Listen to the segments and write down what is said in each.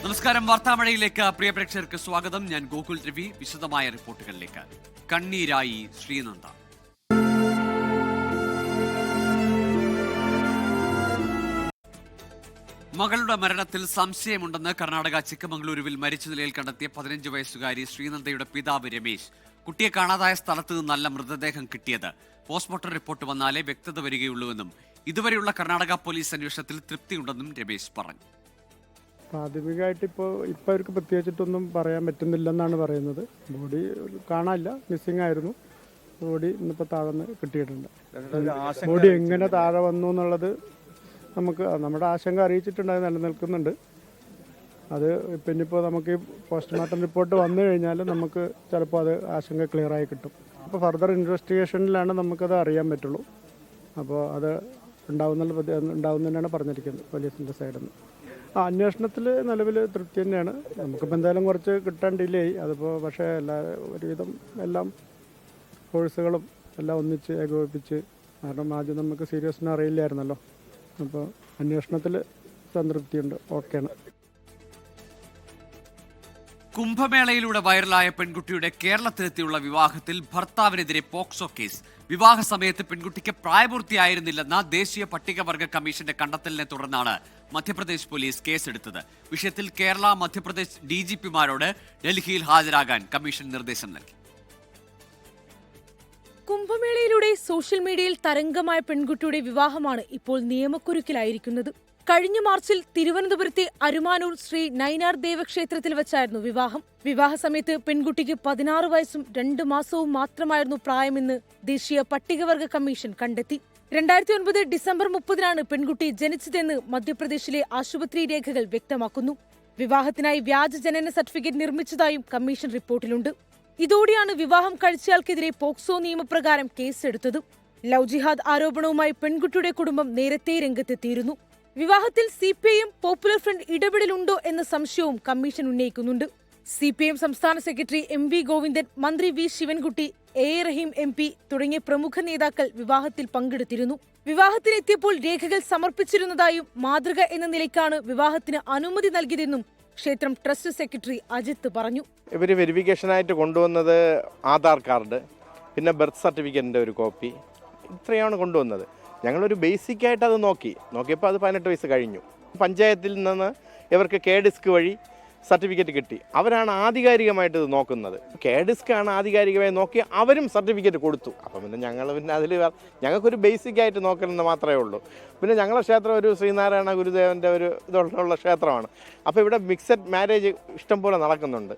നമസ്കാരം. വാർത്താമഴയിലേക്ക് പ്രിയ പ്രേക്ഷകർക്ക് സ്വാഗതം. ഞാൻ ഗോകുൽ രവി. വിശദമായ റിപ്പോർട്ടുകളിലേക്ക്. കണ്ണീരായി ശ്രീനന്ദ. മകളുടെ മരണത്തിൽ സംശയമുണ്ടെന്ന് കർണാടക ചിക്കമംഗളൂരുവിൽ മരിച്ച നിലയിൽ കണ്ടെത്തിയ 15 വയസ്സുകാരി ശ്രീനന്ദയുടെ പിതാവ് രമേശ്. കുട്ടിയെ കാണാതായ സ്ഥലത്ത് നിന്നല്ല മൃതദേഹം കിട്ടിയത്. പോസ്റ്റ്മോർട്ടം റിപ്പോർട്ട് വന്നാലേ വ്യക്തത വരികയുള്ളൂവെന്നും ഇതുവരെയുള്ള കർണാടക പോലീസ് അന്വേഷണത്തിൽ തൃപ്തിയുണ്ടെന്നും രമേശ് പറഞ്ഞു. പ്രാഥമികമായിട്ട് ഇപ്പോൾ അവർക്ക് പ്രത്യേകിച്ചിട്ടൊന്നും പറയാൻ പറ്റുന്നില്ലെന്നാണ് പറയുന്നത്. ബോഡി കാണാനില്ല, മിസ്സിംഗ് ആയിരുന്നു. ബോഡി ഇന്നിപ്പോൾ താഴെ കിട്ടിയിട്ടുണ്ട്. ബോഡി എങ്ങനെ താഴെ വന്നു എന്നുള്ളത് നമുക്ക് നമ്മുടെ ആശങ്ക അറിയിച്ചിട്ടുണ്ട്, അത് നിലനിൽക്കുന്നുണ്ട്. അത് പിന്നിപ്പോൾ നമുക്ക് പോസ്റ്റ്മോർട്ടം റിപ്പോർട്ട് വന്നു കഴിഞ്ഞാൽ നമുക്ക് ചിലപ്പോൾ അത് ആശങ്ക ക്ലിയറായി കിട്ടും. അപ്പോൾ ഫർദർ ഇൻവെസ്റ്റിഗേഷനിലാണ് നമുക്കത് അറിയാൻ പറ്റുള്ളൂ. അപ്പോൾ അത് ഉണ്ടാവുന്നതന്നെയാണ് പറഞ്ഞിരിക്കുന്നത് പോലീസിൻ്റെ സൈഡിൽ നിന്ന്. അന്വേഷണത്തിൽ നിലവിൽ തൃപ്തി തന്നെയാണ്. നമുക്കിപ്പോൾ എന്തായാലും കുറച്ച് കിട്ടാൻ ഡിലേ ആയി. അതിപ്പോൾ പക്ഷേ ഒരുവിധം എല്ലാം കോഴ്സുകളും എല്ലാം ഒന്നിച്ച് ഏകോപിപ്പിച്ച്, കാരണം ആദ്യം നമുക്ക് സീരിയസ്നെസ് അറിയില്ലായിരുന്നല്ലോ. അപ്പോൾ അന്വേഷണത്തിൽ സംതൃപ്തിയുണ്ട്, ഓക്കെയാണ്. കുംഭമേളയിലൂടെ വൈറലായ പെൺകുട്ടിയുടെ കേരളത്തിലെത്തിയുള്ള വിവാഹത്തിൽ ഭർത്താവിനെതിരെ പോക്സോ കേസ്. വിവാഹ സമയത്ത് പെൺകുട്ടിക്ക് പ്രായപൂർത്തിയായിരുന്നില്ലെന്ന ദേശീയ പട്ടികവർഗ കമ്മീഷന്റെ കണ്ടെത്തലിനെ തുടർന്നാണ് മധ്യപ്രദേശ് പോലീസ് കേസെടുത്തത്. വിഷയത്തിൽ കേരള മധ്യപ്രദേശ് DGPമാരോട് ഡൽഹിയിൽ ഹാജരാകാൻ കമ്മീഷൻ നിർദ്ദേശം നൽകി. കുംഭമേളയിലൂടെ സോഷ്യൽ മീഡിയയിൽ തരംഗമായ പെൺകുട്ടിയുടെ വിവാഹമാണ് ഇപ്പോൾ നിയമക്കുരുക്കിലായിരിക്കുന്നത്. കഴിഞ്ഞ മാർച്ചിൽ തിരുവനന്തപുരത്തെ അരുമാനൂർ ശ്രീ നൈനാർ ദേവക്ഷേത്രത്തിൽ വെച്ചായിരുന്നു വിവാഹം. വിവാഹ സമയത്ത് പെൺകുട്ടിക്ക് 16 വയസ്സും 2 മാസവും മാത്രമായിരുന്നു പ്രായമെന്ന് ദേശീയ പട്ടികവർഗ കമ്മീഷൻ കണ്ടെത്തി. 2009 ഡിസംബർ 30-നാണ് പെൺകുട്ടി ജനിച്ചതെന്ന് മധ്യപ്രദേശിലെ ആശുപത്രി രേഖകൾ വ്യക്തമാക്കുന്നു. വിവാഹത്തിനായി വ്യാജ ജനന സർട്ടിഫിക്കറ്റ് നിർമ്മിച്ചതായും കമ്മീഷൻ റിപ്പോർട്ടിലുണ്ട്. ഇതോടെയാണ് വിവാഹം കഴിച്ചയാൾക്കെതിരെ പോക്സോ നിയമപ്രകാരം കേസെടുത്തത്. ലവ് ജിഹാദ് ആരോപണവുമായി പെൺകുട്ടിയുടെ കുടുംബം നേരത്തെ രംഗത്തെത്തിയിരുന്നു. വിവാഹത്തിൽ CPIM പോപ്പുലർ ഫ്രണ്ട് ഇടപെടലുണ്ടോ എന്ന സംശയവും കമ്മീഷൻ ഉന്നയിക്കുന്നുണ്ട്. CPIM സംസ്ഥാന സെക്രട്ടറി MV ഗോവിന്ദൻ, മന്ത്രി V Sivankutty, A Rahim MP തുടങ്ങിയ പ്രമുഖ നേതാക്കൾ വിവാഹത്തിൽ പങ്കെടുത്തിരുന്നു. വിവാഹത്തിനെത്തിയപ്പോൾ രേഖകൾ സമർപ്പിച്ചിരുന്നതായും മാതൃക എന്ന നിലയ്ക്കാണ് വിവാഹത്തിന് അനുമതി നൽകിയതെന്നും ക്ഷേത്രം ട്രസ്റ്റ് സെക്രട്ടറി അജിത്ത് പറഞ്ഞു. ഇവർ വെരിഫിക്കേഷനായിട്ട് കൊണ്ടുവന്നത് ആധാർ കാർഡ്, പിന്നെ ബർത്ത് സർട്ടിഫിക്കറ്റിൻ്റെ ഒരു കോപ്പി, ഇത്രയാണ് കൊണ്ടുവന്നത്. ഞങ്ങളൊരു ബേസിക്കായിട്ട് അത് നോക്കിയപ്പോൾ അത് 18 വയസ്സ് കഴിഞ്ഞു. പഞ്ചായത്തിൽ നിന്ന് ഇവർക്ക് KDISC വഴി സർട്ടിഫിക്കറ്റ് കിട്ടി. അവരാണ് ആധികാരികമായിട്ട് ഇത് നോക്കുന്നത്. KDISC ആണ് ആധികാരികമായി നോക്കി അവരും സർട്ടിഫിക്കറ്റ് കൊടുത്തു. അപ്പം പിന്നെ അതിൽ ഞങ്ങൾക്കൊരു ബേസിക്കായിട്ട് നോക്കണമെന്ന് മാത്രമേ ഉള്ളൂ. പിന്നെ ഞങ്ങളുടെ ക്ഷേത്രം ഒരു ശ്രീനാരായണ ഗുരുദേവൻ്റെ ഒരു ഇതുള്ള ക്ഷേത്രമാണ്. അപ്പോൾ ഇവിടെ മിക്സഡ് മാരേജ് ഇഷ്ടംപോലെ നടക്കുന്നുണ്ട്,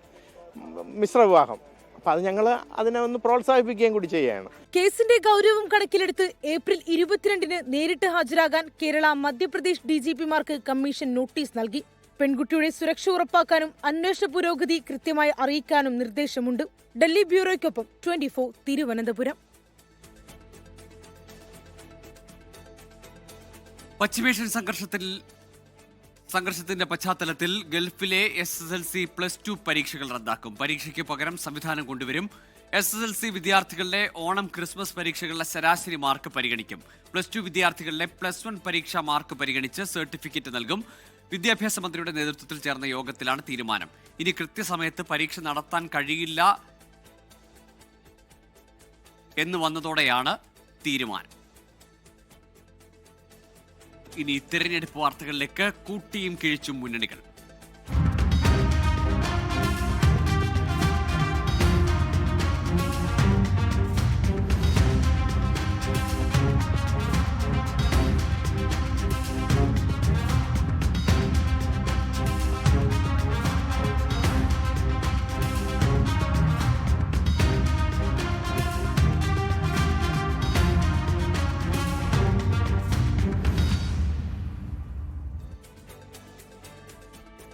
മിശ്ര വിവാഹം. അപ്പം അത് ഞങ്ങൾ അതിനെ ഒന്ന് പ്രോത്സാഹിപ്പിക്കുകയും കൂടി ചെയ്യുകയാണ്. കേസിന്റെ ഗൗരവം കണക്കിലെടുത്ത് ഏപ്രിൽ 22-ന് നേരിട്ട് ഹാജരാകാൻ കേരള മധ്യപ്രദേശ് DGPമാർക്ക് കമ്മീഷൻ നോട്ടീസ് നൽകി. പെൺകുട്ടിയുടെ സുരക്ഷ ഉറപ്പാക്കാനും അന്വേഷണ പുരോഗതി കൃത്യമായി അറിയിക്കാനും നിർദ്ദേശമുണ്ട്. ഡൽഹി ബ്യൂറോയ്ക്കൊപ്പം 24 തിരുവനന്തപുരം. പശ്ചിമേഷ്യൻ സംഘർഷത്തിന്റെ പശ്ചാത്തലത്തിൽ ഗൾഫിലെ SSLC +2 പരീക്ഷകൾ റദ്ദാക്കും. പരീക്ഷയ്ക്ക് പകരം സംവിധാനം കൊണ്ടുവരും. SSLC വിദ്യാർത്ഥികളുടെ ഓണം ക്രിസ്മസ് പരീക്ഷകളുടെ ശരാശരി മാർക്ക് പരിഗണിക്കും. +2 വിദ്യാർത്ഥികളുടെ +1 പരീക്ഷാ മാർക്ക് പരിഗണിച്ച് സർട്ടിഫിക്കറ്റ് നൽകും. വിദ്യാഭ്യാസ മന്ത്രിയുടെ നേതൃത്വത്തിൽ ചേർന്ന യോഗത്തിലാണ് തീരുമാനം. ഇനി കൃത്യസമയത്ത് പരീക്ഷ നടത്താൻ കഴിയില്ല എന്ന് വന്നതോടെയാണ് തീരുമാനം. ഇനി തിരഞ്ഞെടുപ്പ് വാർത്തകളിലേക്ക്. കൂട്ടിയും കിഴിച്ചും മുന്നണികൾ.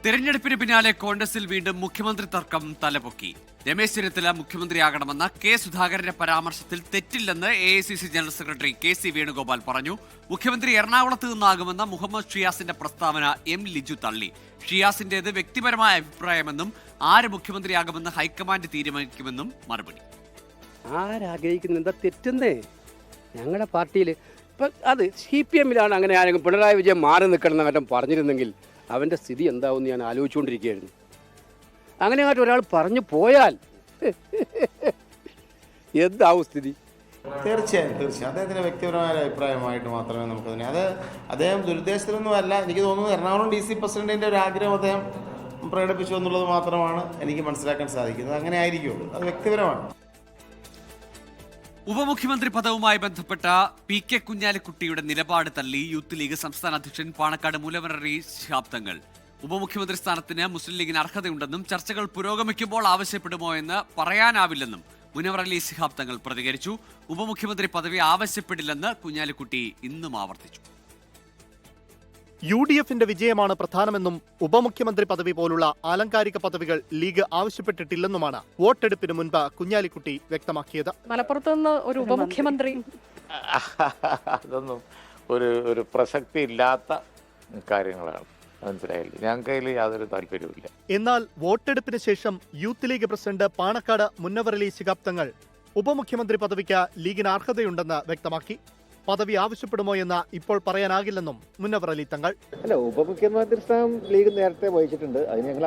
തെരഞ്ഞെടുപ്പിന് പിന്നാലെ കോൺഗ്രസിൽ വീണ്ടും മുഖ്യമന്ത്രി തർക്കം തലപൊക്കി. രമേശ് ചെന്നിത്തല മുഖ്യമന്ത്രിയാകണമെന്ന K സുധാകരന്റെ പരാമർശത്തിൽ തെറ്റില്ലെന്ന് AICC general secretary KC Venugopal പറഞ്ഞു. മുഖ്യമന്ത്രി എറണാകുളത്ത് നിന്നാകുമെന്ന മുഹമ്മദ് ഷിയാസിന്റെ പ്രസ്താവന M ലിജു തള്ളി. ഷിയാസിന്റേത് വ്യക്തിപരമായ അഭിപ്രായമെന്നും ആര് മുഖ്യമന്ത്രിയാകുമെന്ന് ഹൈക്കമാൻഡ് തീരുമാനിക്കുമെന്നും മറുപടി. ആരാഗ്രഹിക്കുന്നെന്താ തെറ്റെന്നേ? ഞങ്ങളുടെ പാർട്ടിയിൽ ഇപ്പം അത് CPM അങ്ങനെ ആരെങ്കിലും പിണറായി വിജയൻ മാറി നിൽക്കണം എന്നങ്ങോട്ടും പറഞ്ഞിരുന്നെങ്കിൽ അവൻ്റെ സ്ഥിതി എന്താവുമെന്ന് ഞാൻ ആലോചിച്ചുകൊണ്ടിരിക്കുകയായിരുന്നു. അങ്ങനെ അങ്ങോട്ട് ഒരാൾ പറഞ്ഞു പോയാൽ എന്താവും സ്ഥിതി? തീർച്ചയായും അദ്ദേഹത്തിൻ്റെ വ്യക്തിപരമായ അഭിപ്രായമായിട്ട് മാത്രമേ നമുക്കതിനെ അദ്ദേഹം ദുരുദ്ദേശത്തിലൊന്നും അല്ല. എനിക്ക് തോന്നുന്നു എറണാകുളം DC പ്രസിഡന്റിൻ്റെ ഒരു ആഗ്രഹം അദ്ദേഹം പ്രകടിപ്പിച്ചു എന്നുള്ളത് മാത്രമാണ് എനിക്ക് മനസ്സിലാക്കാൻ സാധിക്കുന്നത്. അങ്ങനെ ആയിരിക്കുള്ളൂ, അത് വ്യക്തിപരമാണ്. ഉപമുഖ്യമന്ത്രി പദവുമായി ബന്ധപ്പെട്ട PK കുഞ്ഞാലിക്കുട്ടിയുടെ നിലപാട് തള്ളി യൂത്ത് ലീഗ് സംസ്ഥാന അധ്യക്ഷൻ പാണക്കാട് മുനവറലി ശിഹാബ് തങ്ങൾ. ഉപമുഖ്യമന്ത്രി സ്ഥാനത്തിന് മുസ്ലിം ലീഗിന് അർഹതയുണ്ടെന്നും ചർച്ചകൾ പുരോഗമിക്കുമ്പോൾ ആവശ്യപ്പെടുമോ എന്ന് പറയാനാവില്ലെന്നും മുനവറലി ശിഹാബ് തങ്ങൾ പ്രതികരിച്ചു. ഉപമുഖ്യമന്ത്രി പദവി ആവശ്യപ്പെടില്ലെന്ന് കുഞ്ഞാലിക്കുട്ടി ഇന്നും ആവർത്തിച്ചു. UDFന്റെ വിജയമാണ് പ്രധാനമെന്നും ഉപമുഖ്യമന്ത്രി പദവി പോലുള്ള ആലങ്കാരിക പദവികൾ ലീഗ് ആവശ്യപ്പെട്ടിട്ടില്ലെന്നുമാണ് വോട്ടെടുപ്പിന് മുൻപ് കുഞ്ഞാലിക്കുട്ടി വ്യക്തമാക്കിയത്. മലപ്പുറത്ത് നിന്ന് ഒരു ഉപമുഖ്യമന്ത്രി അതൊന്നും ഒരു പ്രസക്തി ഇല്ലാത്ത കാര്യങ്ങളാണ്, മനസ്സിലായില്ല. ഞങ്ങൾക്ക് യാതൊരു താല്പര്യവുമില്ല. എന്നാൽ വോട്ടെടുപ്പിന് ശേഷം youth league president Panakkad Munavvar Ali Shihab Thangal ഉപമുഖ്യമന്ത്രി പദവിക്ക് ലീഗിന് അർഹതയുണ്ടെന്ന് വ്യക്തമാക്കി. പദവി ആവശ്യപ്പെടുമോ എന്ന് ഇപ്പോൾ പറയാനാകില്ലെന്നും മുനവറലി തങ്ങൾ. അല്ല, ഉപമുഖ്യമന്ത്രി സ്ഥാനം ലീഗ് നേരത്തെ വഹിച്ചിട്ടുണ്ട്. അതിന് ഞങ്ങൾ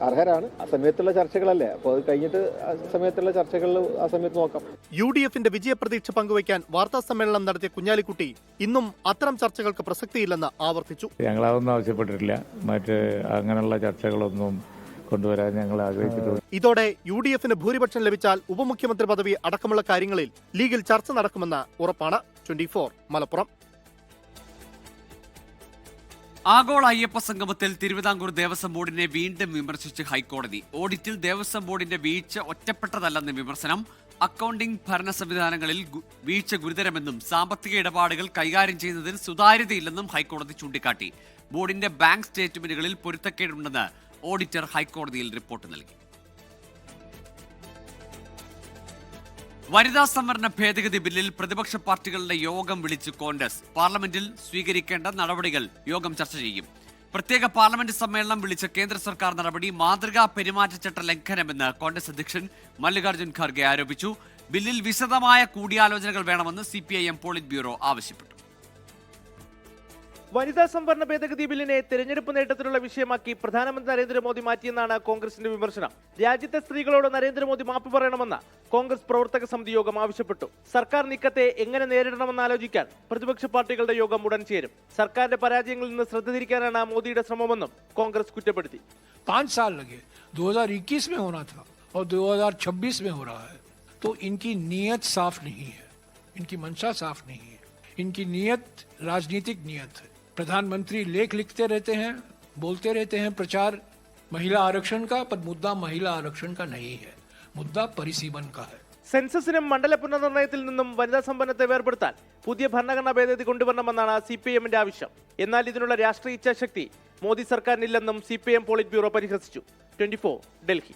അർഹരാണ്. ആ സമയത്തുള്ള ചർച്ചകളല്ലേ, അപ്പോൾ അത് കഴിഞ്ഞിട്ട് ആ സമയത്തുള്ള ചർച്ചകളിൽ ആ സമയത്ത് നോക്കാം. UDFന്റെ വിജയപ്രതീക്ഷ പങ്കുവയ്ക്കാൻ വാർത്താ സമ്മേളനം നടത്തിയ കുഞ്ഞാലിക്കുട്ടി ഇന്നും അത്തരം ചർച്ചകൾക്ക് പ്രസക്തിയില്ലെന്ന് ആവർത്തിച്ചു. ഞങ്ങളതൊന്നും ആവശ്യപ്പെട്ടിട്ടില്ല. മറ്റ് അങ്ങനെയുള്ള ചർച്ചകളൊന്നും കൊണ്ടുവരാൻ ഞങ്ങൾ ആഗ്രഹിച്ചിട്ടുണ്ട്. ഇതോടെ UDFന് ഭൂരിപക്ഷം ലഭിച്ചാൽ ഉപമുഖ്യമന്ത്രി പദവി അടക്കമുള്ള കാര്യങ്ങളിൽ ലീഗിൽ ചർച്ച നടക്കുമെന്ന് ഉറപ്പാണ്. 24 മലപ്പുറം. ആഗോള അയ്യപ്പ സംഗമത്തിൽ തിരുവിതാംകൂർ ദേവസ്വം ബോർഡിനെ വീണ്ടും വിമർശിച്ച് ഹൈക്കോടതി. ഓഡിറ്റിൽ ദേവസ്വം ബോർഡിന്റെ വീഴ്ച ഒറ്റപ്പെട്ടതല്ലെന്ന് വിമർശനം. അക്കൗണ്ടിംഗ് ഭരണ സംവിധാനങ്ങളിൽ വീഴ്ച ഗുരുതരമെന്നും സാമ്പത്തിക ഇടപാടുകൾ കൈകാര്യം ചെയ്യുന്നതിൽ സുതാര്യതയില്ലെന്നും ഹൈക്കോടതി ചൂണ്ടിക്കാട്ടി. ബോർഡിന്റെ ബാങ്ക് സ്റ്റേറ്റ്മെന്റുകളിൽ പൊരുത്തക്കേടുണ്ടെന്ന് ഓഡിറ്റർ ഹൈക്കോടതിയിൽ റിപ്പോർട്ട് നൽകി. വനിതാ സംവരണ ഭേദഗതി ബില്ലിൽ പ്രതിപക്ഷ പാർട്ടികളുടെ യോഗം വിളിച്ച് കോൺഗ്രസ്. പാർലമെന്റിൽ സ്വീകരിക്കേണ്ട നടപടികൾ യോഗം ചർച്ച ചെയ്യും. പ്രത്യേക പാർലമെന്റ് സമ്മേളനം വിളിച്ച കേന്ദ്ര സർക്കാർ നടപടി മാതൃകാ പെരുമാറ്റച്ചട്ട ലംഘനമെന്ന് കോൺഗ്രസ് അധ്യക്ഷൻ മല്ലികാർജ്ജുൻ ഖാർഗെ ആരോപിച്ചു. ബില്ലിൽ വിശദമായ കൂടിയാലോചനകൾ വേണമെന്ന് CPIM പോളിറ്റ് ബ്യൂറോ ആവശ്യപ്പെട്ടു. വനിതാ സംവരണ ഭേദഗതി ബില്ലിനെ തെരഞ്ഞെടുപ്പ് നേട്ടത്തിലുള്ള വിഷയമാക്കി പ്രധാനമന്ത്രി നരേന്ദ്രമോദി മാറ്റിയെന്നാണ് കോൺഗ്രസിന്റെ വിമർശനം. രാജ്യത്തെ സ്ത്രീകളോട് നരേന്ദ്രമോദി മാപ്പ് പറയണമെന്ന് കോൺഗ്രസ് പ്രവർത്തക സമിതി യോഗം ആവശ്യപ്പെട്ടു. സർക്കാർ നീക്കത്തെ എങ്ങനെ നേരിടണമെന്ന് ആലോചിക്കാൻ പ്രതിപക്ഷ പാർട്ടികളുടെ യോഗം ഉടൻ ചേരും. സർക്കാരിന്റെ പരാജയങ്ങളിൽ നിന്ന് ശ്രദ്ധ തിരിക്കാനാണ് മോദിയുടെ ശ്രമമെന്നും കോൺഗ്രസ് കുറ്റപ്പെടുത്തി. 5 साल लगे, 2021 में होना था और 2026 में हो रहा है, तो इनकी नीयत साफ नहीं है, इनकी मंशा साफ नहीं है, इनकी नीयत राजनीतिक नीयत है. प्रधानमंत्री लेख लिखते रहते हैं, बोलते रहते हैं प्रचार महिला आरक्षण का, पर मुद्दा महिला आरक्षण का नहीं है, मुद्दा परिसीमन का है. സെൻസസിനും മണ്ഡല പുനർനിർണയത്തിൽ നിന്നും വനിതാ സംവരണത്തെ വേർപെടുത്താൻ പുതിയ ഭരണഘടനാ ഭേദഗതി കൊണ്ടുവരണമെന്നാണ് CPIMന്റെ ആവശ്യം. എന്നാൽ ഇതിനുള്ള രാഷ്ട്രീയ ഇച്ഛാശക്തി മോദി സർക്കാരിനില്ലെന്നും CPIM പോളിറ്റ് ബ്യൂറോ പരിഹസിച്ചു. 24 ഡൽഹി.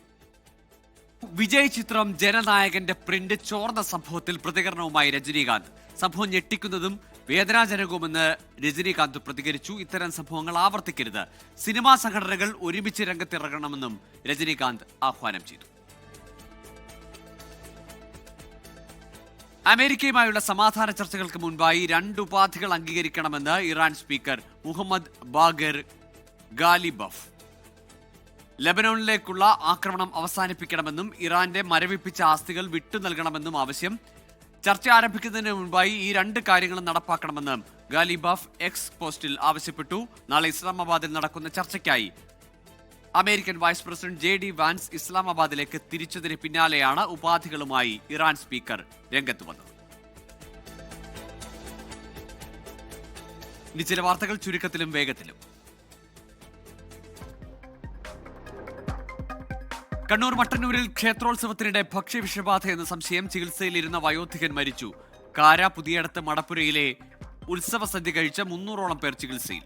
വിജയ് ചിത്രം ജനനായകന്റെ പ്രിന്റ് ചോർന്ന സംഭവത്തിൽ പ്രതികരണവുമായി രജനീകാന്ത്. സംഭവം ഞെട്ടിക്കുന്നതും വേദനാജനകവുമെന്ന് രജനീകാന്ത് പ്രതികരിച്ചു. ഇത്തരം സംഭവങ്ങൾ ആവർത്തിക്കരുത്. സിനിമാ സംഘടനകൾ ഒരുമിച്ച് രംഗത്തിറങ്ങണമെന്നും രജനീകാന്ത് ആഹ്വാനം ചെയ്തു. അമേരിക്കയുമായുള്ള സമാധാന ചർച്ചകൾക്ക് മുൻപായി 2 ഉപാധികൾ അംഗീകരിക്കണമെന്ന് Iran speaker Mohammad Bagher Ghalibaf. ലെബനോണിലേക്കുള്ള ആക്രമണം അവസാനിപ്പിക്കണമെന്നും ഇറാന്റെ മരവിപ്പിച്ച ആസ്തികൾ വിട്ടു നൽകണമെന്നും ആവശ്യം. ചർച്ച ആരംഭിക്കുന്നതിന് മുൻപായി ഈ 2 കാര്യങ്ങളും നടപ്പാക്കണമെന്ന് ഗാലിബാഫ് എക്സ് പോസ്റ്റിൽ ആവശ്യപ്പെട്ടു. നാളെ ഇസ്ലാമാബാദിൽ നടക്കുന്ന ചർച്ചയ്ക്കായി American vice president JD Vance ഇസ്ലാമാബാദിലേക്ക് തിരിച്ചതിന് പിന്നാലെയാണ് ഉപാധികളുമായി ഇറാൻ സ്പീക്കർ രംഗത്ത് വന്നത്. ഇനി ചില വാർത്തകൾ ചുരുക്കത്തിലും വേഗത്തിലും. കണ്ണൂർ മട്ടന്നൂരിൽ ക്ഷേത്രോത്സവത്തിനിടെ ഭക്ഷ്യവിഷബാധ എന്ന സംശയം ചികിത്സയിലിരുന്ന വയോധികൻ മരിച്ചു. കാര പുതിയടത്ത് മടപ്പുരയിലെ ഉത്സവ സദ്യ കഴിച്ച 300ഓളം പേർ ചികിത്സയിൽ.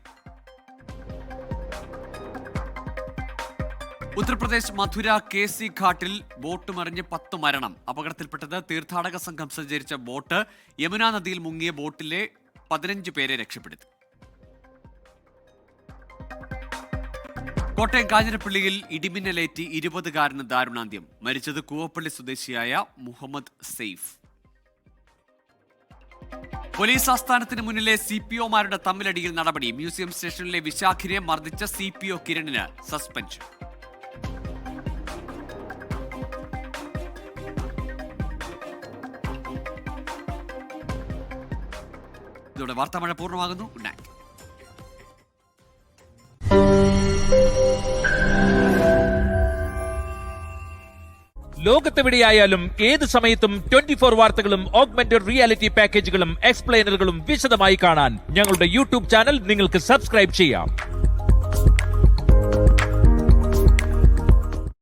ഉത്തർപ്രദേശ് മധുര KC ഘാട്ടിൽ ബോട്ട് മറിഞ്ഞ് 10 മരണം. അപകടത്തിൽപ്പെട്ടത് തീർത്ഥാടക സംഘം സഞ്ചരിച്ച ബോട്ട്. യമുന നദിയിൽ മുങ്ങിയ ബോട്ടിലെ 15 പേരെ രക്ഷപ്പെടുത്തി. കോട്ടയം കാഞ്ഞിരപ്പള്ളിയിൽ ഇടിമിന്നലേറ്റി 20കാരന് ദാരുണാന്ത്യം. മരിച്ചത് കൂവപ്പള്ളി സ്വദേശിയായ മുഹമ്മദ് സെയ്ഫ്. പോലീസ് ആസ്ഥാനത്തിന് മുന്നിലെ CPOമാരുടെ തമ്മിലടിയിൽ നടപടി. മ്യൂസിയം സ്റ്റേഷനിലെ വിശാഖിനെ മർദ്ദിച്ച CPO കിരണിന് സസ്പെൻഷൻ. ഇതോടെ വാർത്താമഴ പൂർണ്ണമാകുന്നു. Good night. ലോകത്തെവിടെയായാലും ഏത് സമയത്തും 24 വാർത്തകളും ഓഗ്മെന്റഡ് റിയാലിറ്റി പാക്കേജുകളും എക്സ്പ്ലെയിനറുകളും വിശദമായി കാണാൻ ഞങ്ങളുടെ യൂട്യൂബ് ചാനൽ നിങ്ങൾക്ക് സബ്സ്ക്രൈബ് ചെയ്യാം.